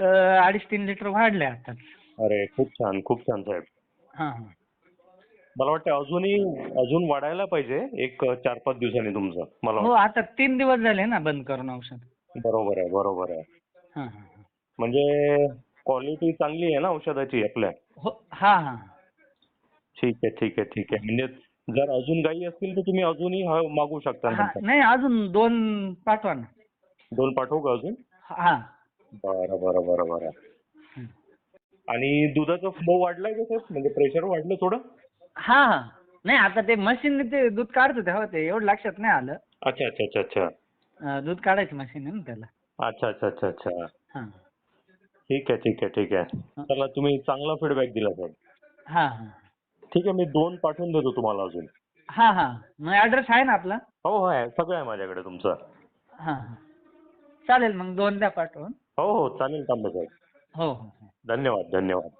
2.5-3 litre वाढले आता. अरे खूप छान खूप छान साहेब. हा हा. मला वाटतं अजून वाढायला पाहिजे एक 4-5 दिवसांनी तुमचं मला हो, वाटतं. आता 3 दिवस झाले ना बंद करून औषध. बरोबर आहे बरोबर आहे. हा हा हा. म्हणजे क्वालिटी चांगली आहे ना औषधाची आपल्या. हो, हा हा. ठीक आहे ठीक आहे ठीक आहे. म्हणजे जर अजून गायी असतील तर तुम्ही अजूनही मागू शकता हा, नंतर. नाही अजून 2 पाठवा ना. 2 पाठवू का अजून? हा. बरं बरं बरं बरं. आणि दुधाचा फ्लो वाढलाय का साहेब? म्हणजे प्रेशर वाढलं थोडं? हा हा. नाही आता ते मशीन ते दूध काढतो तेव्हा ते एवढं लक्षात नाही आलं. अच्छा अच्छा अच्छा अच्छा. दूध काढायचं मशीन आहे ना त्याला. अच्छा अच्छा अच्छा अच्छा. हा ठीक आहे ठीक आहे ठीक आहे. चला तुम्ही चांगला फीडबॅक दिला साहेब. हा हा. ठीक आहे मी 2 पाठवून देतो तुम्हाला अजून. हा हा. मग ऍड्रेस आहे ना आपला? हो हो आहे सगळं आहे माझ्याकडे तुमचं. हा हा. चालेल मग 2 द्या पाठवून. हो हो चालेल तांबे साहेब. हो हो हो. धन्यवाद धन्यवाद.